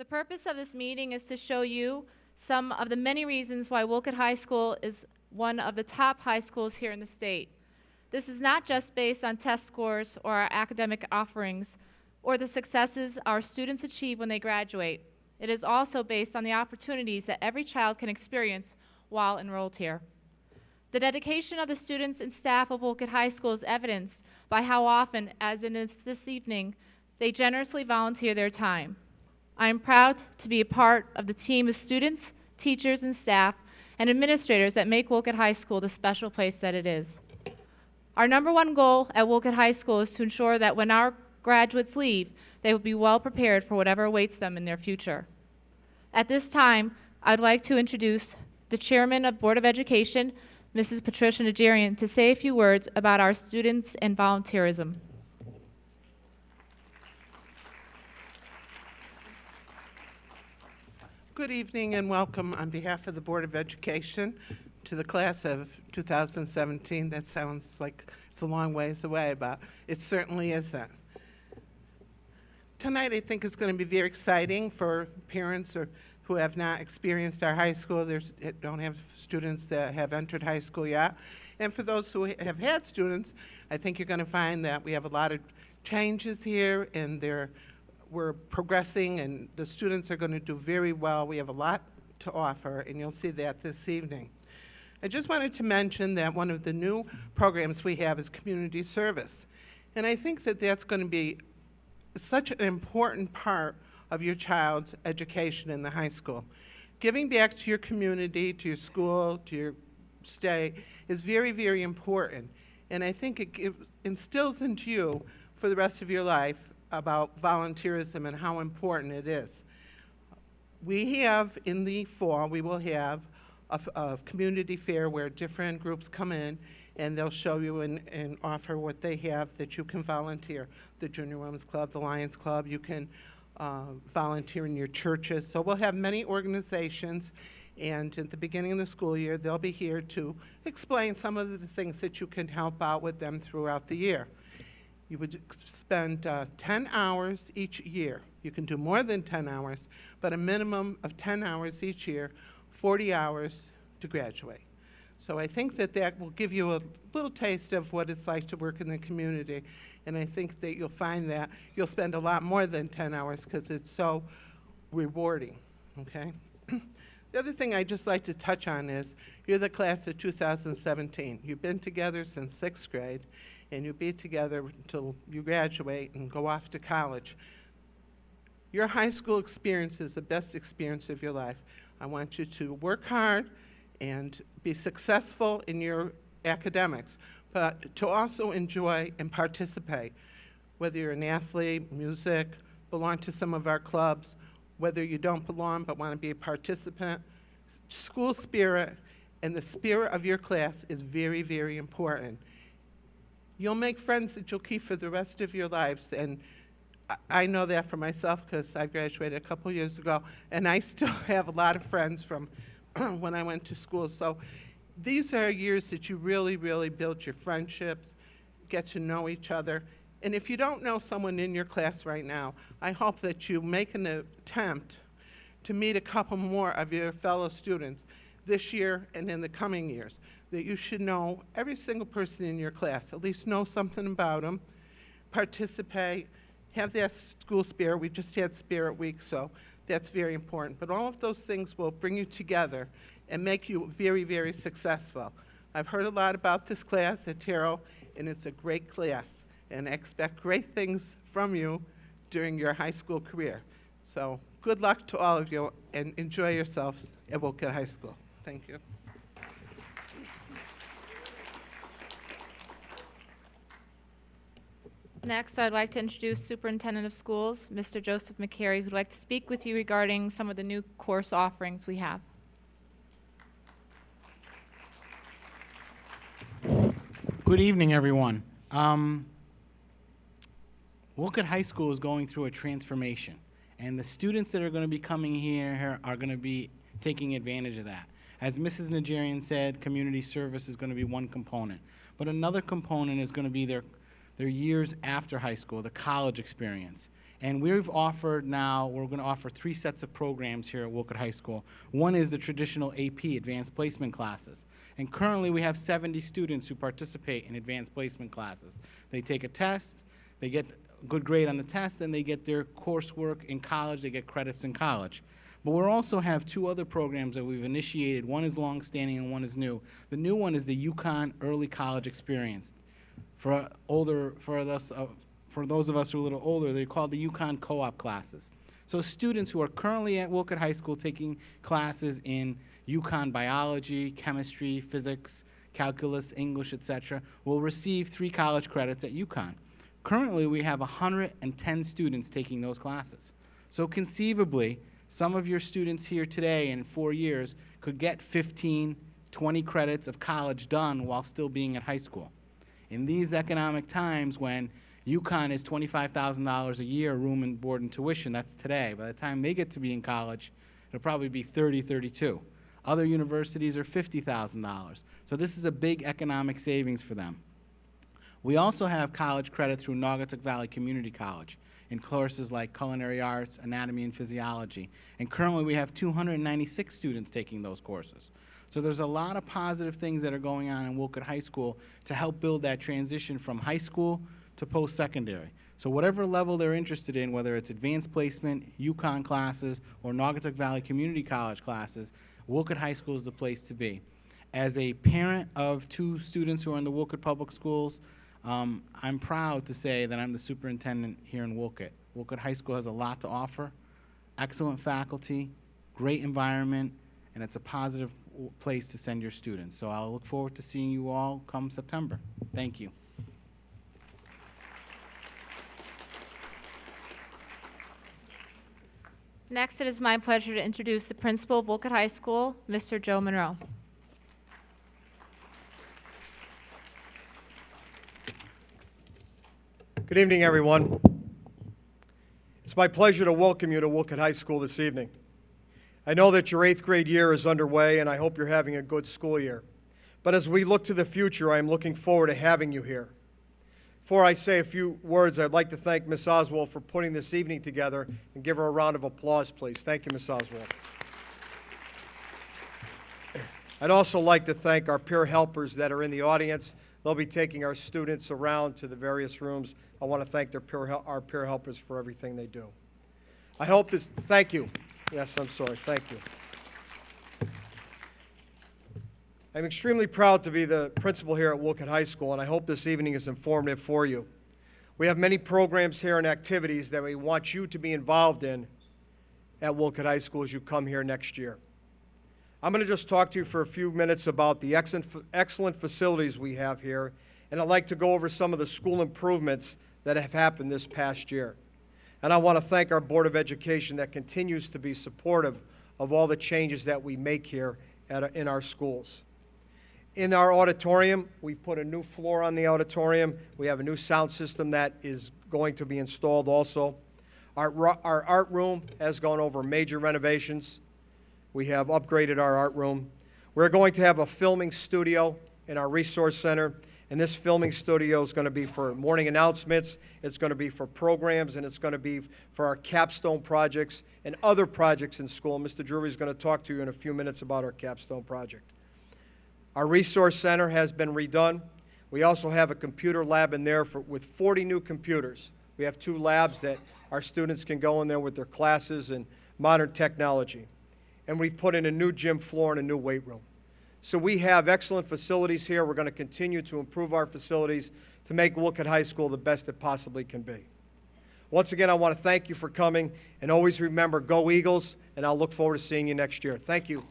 purpose of this meeting is to show you some of the many reasons why Wolcott High School is one of the top high schools here in the state. This is not just based on test scores or our academic offerings or the successes our students achieve when they graduate. It is also based on the opportunities that every child can experience while enrolled here. The dedication of the students and staff of Wolcott High School is evidenced by how often, as in this evening, they generously volunteer their time. I am proud to be a part of the team of students, teachers, and staff, and administrators that make Wolcott High School the special place that it is. Our number one goal at Wolcott High School is to ensure that when our graduates leave, they will be well prepared for whatever awaits them in their future. At this time, I'd like to introduce the Chairman of Board of Education, Mrs. Patricia Najarian, to say a few words about our students and volunteerism. Good evening and welcome on behalf of the Board of Education to the class of 2017. That sounds like it's a long ways away, but it certainly isn't. Tonight I think is going to be very exciting for parents who have not experienced our high school. Don't have students that have entered high school yet. And for those who have had students, I think you're going to find that we have a lot of changes here and we're progressing and the students are going to do very well. We have a lot to offer and you'll see that this evening. I just wanted to mention that one of the new programs we have is community service. And I think that that's going to be such an important part of your child's education in the high school. Giving back to your community, to your school, to your state is very, very important. And I think it instills into you for the rest of your life about volunteerism and how important it is. We have in the fall, we will have a community fair where different groups come in and they'll show you and offer what they have that you can volunteer. The Junior Women's Club, the Lions Club, you can volunteer in your churches. So we'll have many organizations, and at the beginning of the school year, they'll be here to explain some of the things that you can help out with them throughout the year. You would spend 10 hours each year. You can do more than 10 hours, but a minimum of 10 hours each year, 40 hours to graduate. So I think that that will give you a little taste of what it's like to work in the community. And I think that you'll find that you'll spend a lot more than 10 hours because it's so rewarding, okay? The other thing I'd just like to touch on is you're the class of 2017. You've been together since 6th grade, and you'll be together until you graduate and go off to college. Your high school experience is the best experience of your life. I want you to work hard and be successful in your academics, but to also enjoy and participate. Whether you're an athlete, music, belong to some of our clubs, whether you don't belong but want to be a participant, school spirit and the spirit of your class is very, very important. You'll make friends that you'll keep for the rest of your lives, and I know that for myself because I graduated a couple years ago, and I still have a lot of friends from when I went to school. So these are years that you really, really build your friendships, get to know each other. And if you don't know someone in your class right now, I hope that you make an attempt to meet a couple more of your fellow students this year and in the coming years. That you should know every single person in your class, at least know something about them, participate, have that school spirit. We just had Spirit Week, so that's very important. But all of those things will bring you together and make you very, very successful. I've heard a lot about this class at Terrell, and it's a great class. And I expect great things from you during your high school career. So good luck to all of you, and enjoy yourselves at Wolcott High School. Thank you. Next, I'd like to introduce Superintendent of Schools, Mr. Joseph McCary, who'd like to speak with you regarding some of the new course offerings we have. Good evening, everyone. Wolcott High School is going through a transformation, and the students that are going to be coming here are going to be taking advantage of that. As Mrs. Najarian said, community service is going to be one component, but another component is going to be their years after high school, the college experience. And we've offered now, we're going to offer 3 sets of programs here at Wolcott High School. One is the traditional AP, Advanced Placement classes. And currently we have 70 students who participate in advanced placement classes. They take a test, they get a good grade on the test, and they get their coursework in college, they get credits in college. But we also have 2 other programs that we've initiated. One is longstanding and one is new. The new one is the UConn Early College Experience. For those of us who are a little older, they're called the UConn Co-op classes. So students who are currently at Wolcott High School taking classes in UConn biology, chemistry, physics, calculus, English, etc., will receive 3 college credits at UConn. Currently, we have 110 students taking those classes. So conceivably, some of your students here today in 4 years could get 15, 20 credits of college done while still being at high school. In these economic times when UConn is $25,000 a year, room and board and tuition, that's today. By the time they get to be in college, it'll probably be $30,000, $32,000. Other universities are $50,000. So this is a big economic savings for them. We also have college credit through Naugatuck Valley Community College in courses like culinary arts, anatomy, and physiology. And currently we have 296 students taking those courses. So there's a lot of positive things that are going on in Wolcott High School to help build that transition from high school to post-secondary. So whatever level they're interested in, whether it's advanced placement, UConn classes, or Naugatuck Valley Community College classes, Wolcott High School is the place to be. As a parent of 2 students who are in the Wolcott Public Schools, I'm proud to say that I'm the superintendent here in Wolcott. Wolcott High School has a lot to offer, excellent faculty, great environment, and it's a positive place to send your students. So I'll look forward to seeing you all come September. Thank you. Next, it is my pleasure to introduce the principal of Wolcott High School, Mr. Joe Monroe. Good evening, everyone. It's my pleasure to welcome you to Wolcott High School this evening. I know that your 8th grade year is underway, and I hope you're having a good school year. But as we look to the future, I am looking forward to having you here. Before I say a few words, I'd like to thank Ms. Oswald for putting this evening together, and give her a round of applause, please. Thank you, Ms. Oswald. I'd also like to thank our peer helpers that are in the audience. They'll be taking our students around to the various rooms. I want to thank our peer helpers for everything they do. I hope this, thank you. Yes, I'm sorry, thank you. I'm extremely proud to be the principal here at Wolcott High School, and I hope this evening is informative for you. We have many programs here and activities that we want you to be involved in at Wolcott High School as you come here next year. I'm going to just talk to you for a few minutes about the excellent facilities we have here, and I'd like to go over some of the school improvements that have happened this past year. And I want to thank our Board of Education that continues to be supportive of all the changes that we make here in our schools. In our auditorium, we've put a new floor on the auditorium. We have a new sound system that is going to be installed also. Our art room has gone over major renovations. We have upgraded our art room. We're going to have a filming studio in our resource center, and this filming studio is going to be for morning announcements, it's going to be for programs, and it's going to be for our capstone projects and other projects in school. Mr. Drury is going to talk to you in a few minutes about our capstone project. Our resource center has been redone. We also have a computer lab in there with 40 new computers. We have 2 labs that our students can go in there with their classes and modern technology. And we've put in a new gym floor and a new weight room. So we have excellent facilities here. We're going to continue to improve our facilities to make Wolcott High School the best it possibly can be. Once again, I want to thank you for coming, and always remember, go Eagles, and I'll look forward to seeing you next year. Thank you.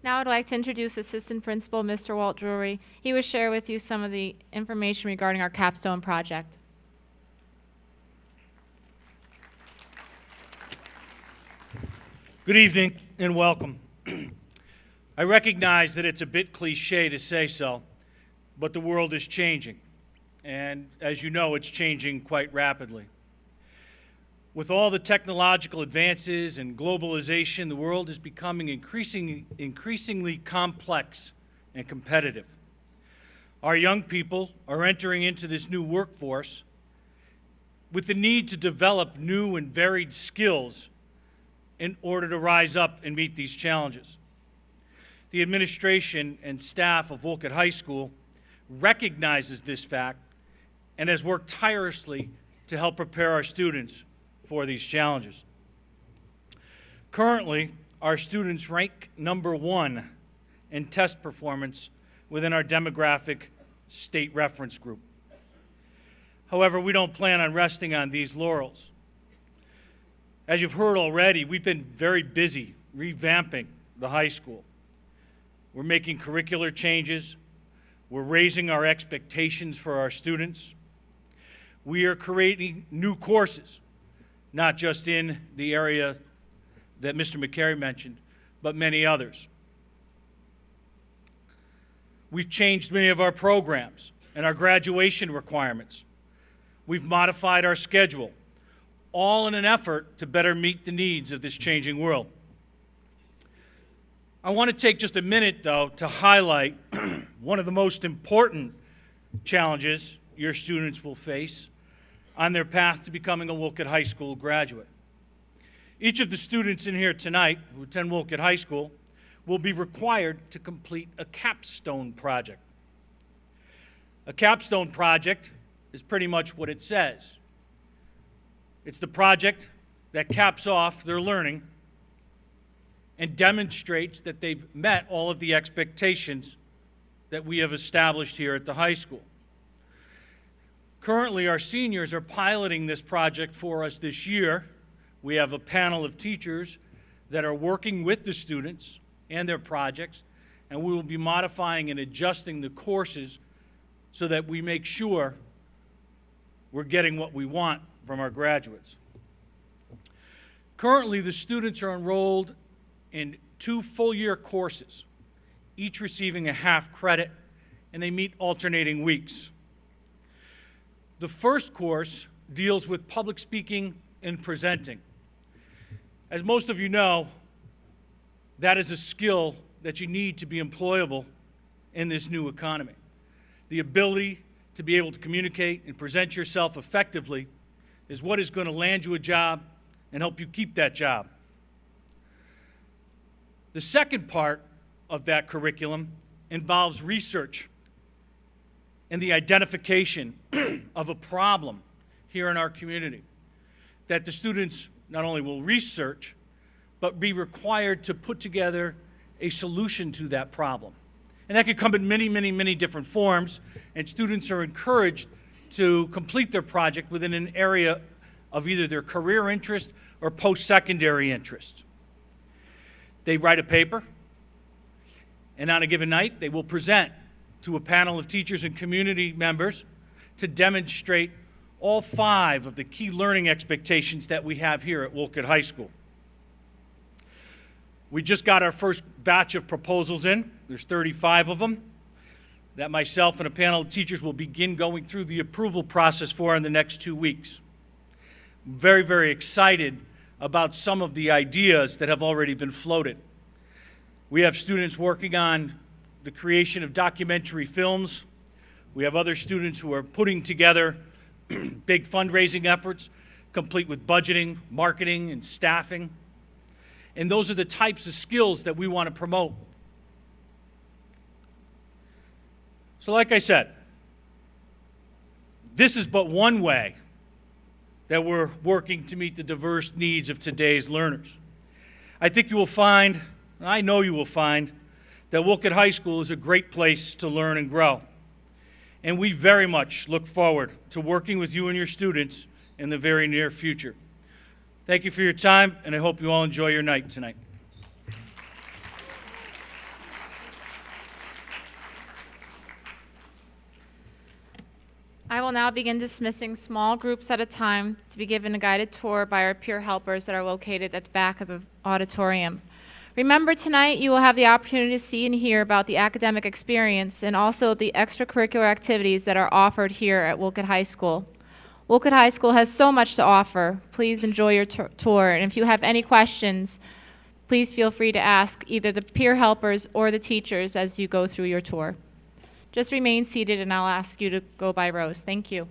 Now I'd like to introduce Assistant Principal Mr. Walt Drury. He will share with you some of the information regarding our capstone project. Good evening and welcome. I recognize that it's a bit cliche to say so, but the world is changing. And as you know, it's changing quite rapidly. With all the technological advances and globalization, the world is becoming increasingly complex and competitive. Our young people are entering into this new workforce with the need to develop new and varied skills in order to rise up and meet these challenges. The administration and staff of Wolcott High School recognizes this fact and has worked tirelessly to help prepare our students for these challenges. Currently, our students rank #1 in test performance within our demographic state reference group. However, we don't plan on resting on these laurels. As you've heard already, we've been very busy revamping the high school. We're making curricular changes. We're raising our expectations for our students. We are creating new courses, not just in the area that Mr. McCary mentioned, but many others. We've changed many of our programs and our graduation requirements. We've modified our schedule, all in an effort to better meet the needs of this changing world. I want to take just a minute, though, to highlight one of the most important challenges your students will face on their path to becoming a Wolcott High School graduate. Each of the students in here tonight who attend Wolcott High School will be required to complete a capstone project. A capstone project is pretty much what it says. It's the project that caps off their learning and demonstrates that they've met all of the expectations that we have established here at the high school. Currently, our seniors are piloting this project for us this year. We have a panel of teachers that are working with the students and their projects, and we will be modifying and adjusting the courses so that we make sure we're getting what we want from our graduates. Currently, the students are enrolled in 2 full-year courses, each receiving a half credit, and they meet alternating weeks. The first course deals with public speaking and presenting. As most of you know, that is a skill that you need to be employable in this new economy. The ability to be able to communicate and present yourself effectively is what is going to land you a job and help you keep that job. The second part of that curriculum involves research and the identification of a problem here in our community that the students not only will research, but be required to put together a solution to that problem. And that could come in many, many, many different forms, and students are encouraged to complete their project within an area of either their career interest or post-secondary interest. They write a paper, and on a given night, they will present to a panel of teachers and community members to demonstrate all 5 of the key learning expectations that we have here at Wolcott High School. We just got our first batch of proposals in. There's 35 of them that myself and a panel of teachers will begin going through the approval process for in the next 2 weeks. I'm very, very excited about some of the ideas that have already been floated. We have students working on the creation of documentary films. We have other students who are putting together big fundraising efforts, complete with budgeting, marketing, and staffing. And those are the types of skills that we want to promote. So like I said, this is but one way that we're working to meet the diverse needs of today's learners. I think you will find, and I know you will find, that Wolcott High School is a great place to learn and grow. And we very much look forward to working with you and your students in the very near future. Thank you for your time, and I hope you all enjoy your night tonight. I will now begin dismissing small groups at a time to be given a guided tour by our peer helpers that are located at the back of the auditorium. Remember, tonight you will have the opportunity to see and hear about the academic experience and also the extracurricular activities that are offered here at Wolcott High School. Wolcott High School has so much to offer. Please enjoy your tour, and if you have any questions, please feel free to ask either the peer helpers or the teachers as you go through your tour. Just remain seated and I'll ask you to go by rows. Thank you.